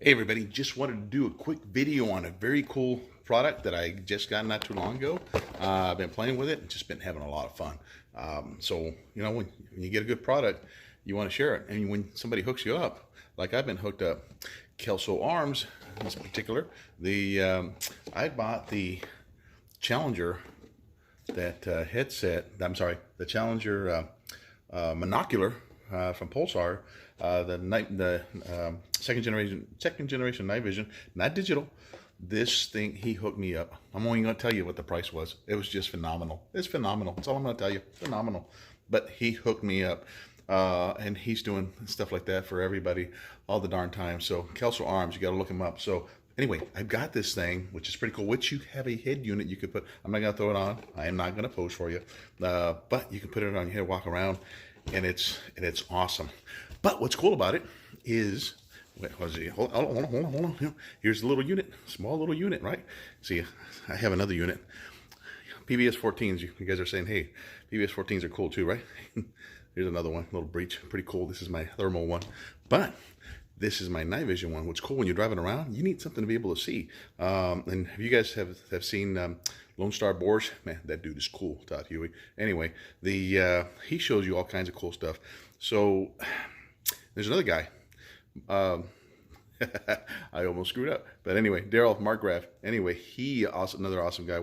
Hey everybody, just wanted to do a quick video on a very cool product that I just got not too long ago. I've been playing with it and just been having a lot of fun. When you get a good product, you want to share it. And when somebody hooks you up, like I've been hooked up, Kelso Arms in this particular, I bought the Challenger, the Challenger Monocular from Pulsar, the second generation night vision, not digital. This thing, he hooked me up. I'm only going to tell you what the price was. It was just phenomenal. It's phenomenal. That's all I'm going to tell you. Phenomenal. But he hooked me up. And he's doing stuff like that for everybody all the darn time. So Kelso Arms, you got to look him up. So anyway, I've got this thing, which is pretty cool, which you have a head unit you could put. I'm not going to throw it on. I am not going to pose for you. But you can put it on your head, walk around, and it's awesome. But what's cool about it is, hold on. Here's the little unit, small little unit, right? See, I have another unit. PBS 14s, you guys are saying, hey, PBS 14s are cool too, right? Here's another one, little breech, pretty cool. This is my thermal one, but this is my night vision one. What's cool, when you're driving around, you need something to be able to see. And if you guys have seen Lone Star Boars, man, that dude is cool, Todd Huey. Anyway, he shows you all kinds of cool stuff. So there's another guy. I almost screwed up, but anyway, Daryl Markgraf. Anyway, he also another awesome guy.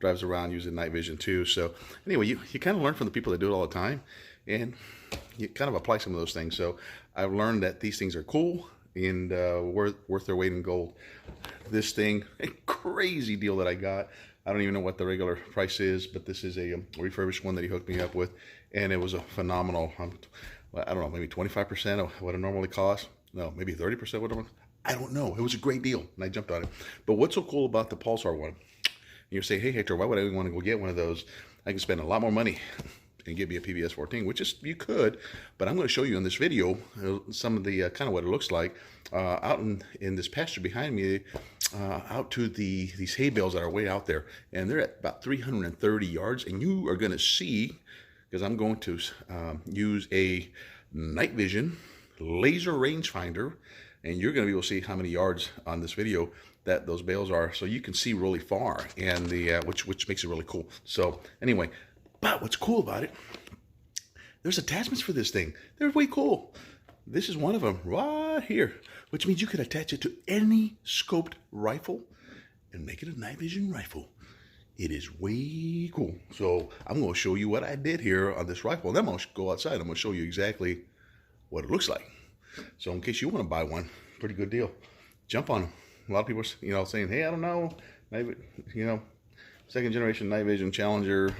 Drives around using night vision too. So anyway, you kind of learn from the people that do it all the time, and you kind of apply some of those things. So I've learned that these things are cool and worth their weight in gold. This thing, a crazy deal that I got. I don't even know what the regular price is, but this is a refurbished one that he hooked me up with, and it was a phenomenal. I don't know, maybe 25% of what it normally costs. No, maybe 30% what it was. I don't know. It was a great deal, and I jumped on it. But what's so cool about the Pulsar one? You say, hey, Hector, why would I want to go get one of those? I can spend a lot more money and give you a PBS 14, which is, you could, but I'm going to show you in this video some of the kind of what it looks like out in this pasture behind me, out to these hay bales that are way out there, and they're at about 330 yards, and you are going to see, because I'm going to use a night vision laser rangefinder, and you're going to be able to see how many yards on this video that those bales are, so you can see really far, and which makes it really cool. So anyway, but what's cool about it, there's attachments for this thing. They're way cool. This is one of them right here, which means you could attach it to any scoped rifle and make it a night vision rifle. It is way cool. So I'm going to show you what I did here on this rifle. Then I'm going to go outside. I'm going to show you exactly what it looks like. So in case you want to buy one, pretty good deal. Jump on them. A lot of people, saying, hey, I don't know, second generation night vision Challenger,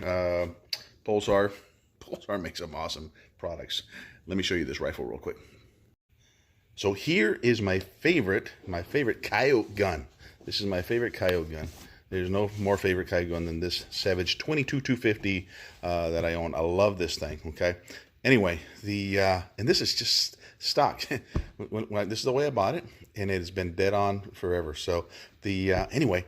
Pulsar. Pulsar makes some awesome products. Let me show you this rifle real quick. So here is my favorite coyote gun. This is my favorite coyote gun. There's no more favorite coyote gun than this Savage 22-250 that I own. I love this thing. Okay. Anyway, and this is just stock. This is the way I bought it, and it has been dead on forever. So anyway,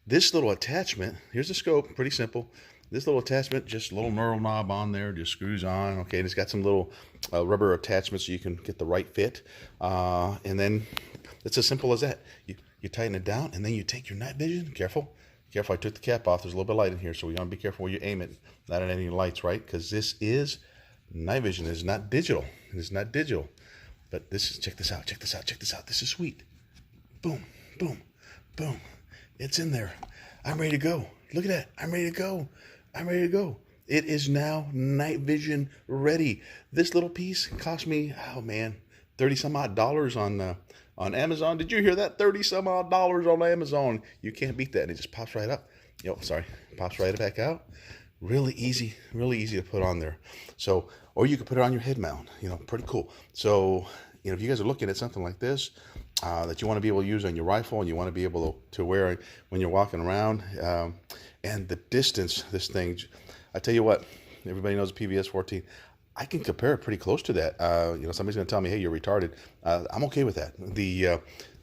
this little attachment, here's the scope, pretty simple. This little attachment, just a little knurl knob on there, just screws on. Okay, and it's got some little rubber attachments so you can get the right fit. And then it's as simple as that. You tighten it down, and then you take your night vision. Careful, I took the cap off. There's a little bit of light in here, so we gotta be careful where you aim it. Not at any lights, right? Because this is night vision. It's not digital. It's not digital. But this is, check this out. This is sweet. Boom, boom, boom. It's in there. I'm ready to go. Look at that. I'm ready to go. It is now night vision ready. This little piece cost me, oh man, 30 some odd dollars on Amazon. Did you hear that? 30 some odd dollars on Amazon. You can't beat that. And it just pops right up. Pops right back out. Really easy to put on there. So, or you could put it on your head mount, pretty cool. So, if you guys are looking at something like this, that you want to be able to use on your rifle, and you want to be able to wear when you're walking around, and the distance, this thing, I tell you what, everybody knows the PBS 14. I can compare it pretty close to that. Somebody's going to tell me, hey, you're retarded. I'm okay with that.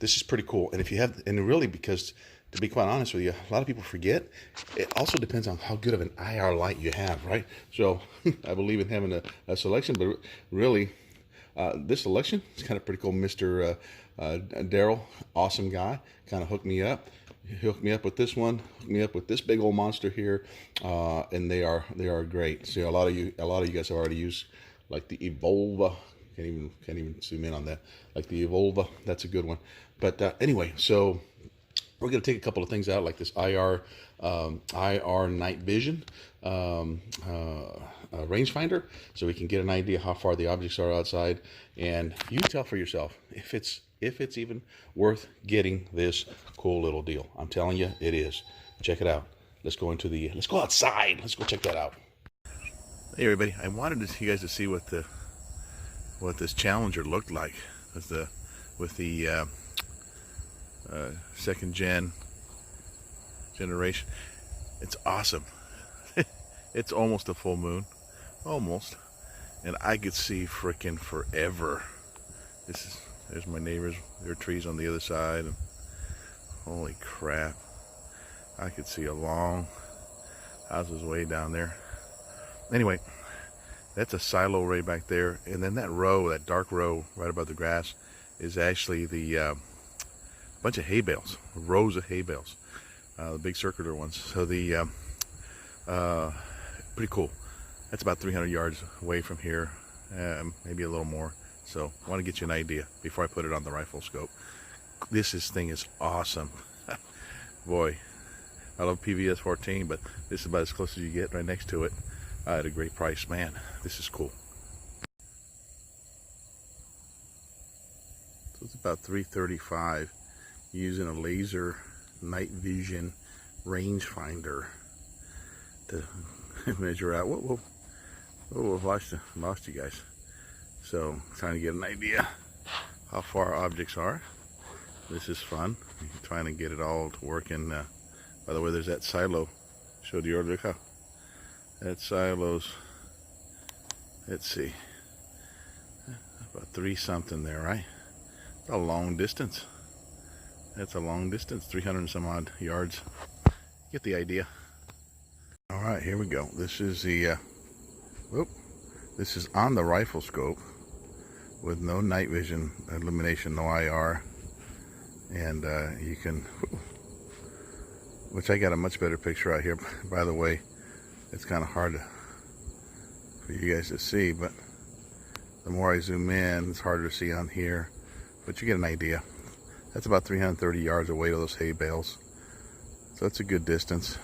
This is pretty cool. And if you have, and really, because to be quite honest with you, a lot of people forget. It also depends on how good of an IR light you have, right? So I believe in having a selection, but really, this selection is kind of pretty cool. Mr. Daryl, awesome guy, kind of hooked me up. He hooked me up with this one, hooked me up with this big old monster here, and they are great. See, a lot of you guys have already used like the Evolva. Can't even zoom in on that. Like the Evolva, that's a good one. But anyway, so we're going to take a couple of things out, like this IR night vision rangefinder, so we can get an idea how far the objects are outside, and you tell for yourself if it's even worth getting this cool little deal. I'm telling you, it is. Check it out. Let's go outside. Let's go check that out. Hey everybody, I wanted you guys to see what this Challenger looked like with the second generation. It's awesome. It's almost a full moon, almost, and I could see freaking forever. There's my neighbors. There are trees on the other side, and holy crap, I could see a long houses way down there. Anyway, that's a silo right back there, and then that dark row right above the grass is actually the bunch of hay bales, rows of hay bales, the big circular ones. So the pretty cool. That's about 300 yards away from here, maybe a little more. So I want to get you an idea before I put it on the rifle scope. This thing is awesome. Boy, I love PVS 14, but this is about as close as you get right next to it at a great price. Man, this is cool. So it's about 335 using a laser night vision rangefinder to measure out. Whoa, I've lost you guys. So trying to get an idea how far objects are. This is fun. Trying to get it all to work. And by the way, there's that silo. Showed you earlier. Look how that silo's. Let's see, about 3 something there, right? It's a long distance. That's a long distance, 300 and some odd yards. Get the idea. All right, here we go. This is the this is on the rifle scope with no night vision illumination, no IR, and you can, which I got a much better picture out here. By the way, it's kind of hard for you guys to see, but the more I zoom in, it's harder to see on here, but you get an idea. That's about 330 yards away to those hay bales, so that's a good distance.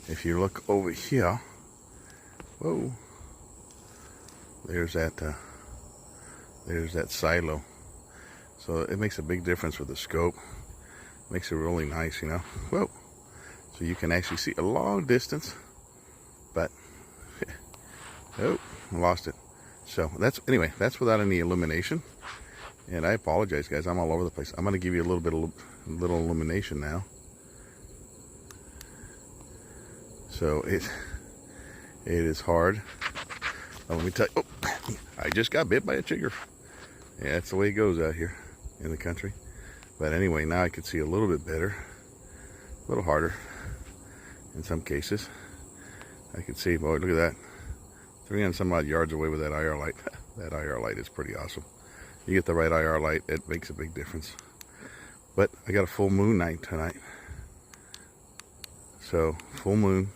If you look over here, whoa, there's that silo. So it makes a big difference with the scope. Makes it really nice, you know. Whoa, so you can actually see a long distance, but oh, I lost it. So that's without any illumination. And I apologize, guys. I'm all over the place. I'm going to give you a little bit of illumination now. So it is hard. Oh, let me tell you. Oh, I just got bit by a chigger. Yeah, that's the way it goes out here in the country. But anyway, now I can see a little bit better, a little harder in some cases. I can see. Boy, look at that. 300 some odd yards away with that IR light. That IR light is pretty awesome. You get the right IR light, it makes a big difference. But I got a full moon night tonight. So full moon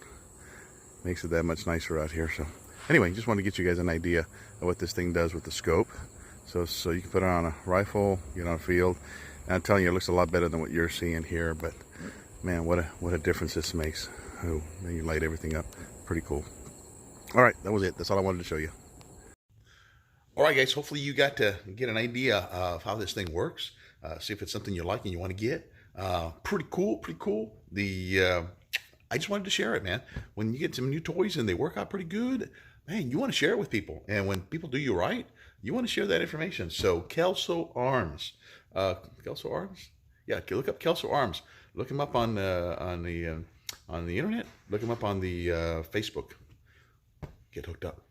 makes it that much nicer out here. So anyway, just wanted to get you guys an idea of what this thing does with the scope. So you can put it on a rifle, get on a field. And I'm telling you, it looks a lot better than what you're seeing here. But man, what a difference this makes. Oh, man, you light everything up. Pretty cool. All right, that was it. That's all I wanted to show you. All right, guys, hopefully you got to get an idea of how this thing works. See if it's something you like and you want to get. Pretty cool. I just wanted to share it, man. When you get some new toys and they work out pretty good, man, you want to share it with people. And when people do you right, you want to share that information. So Kelso Arms. Kelso Arms? Yeah, look up Kelso Arms. Look them up on the internet. Look them up on the Facebook. Get hooked up.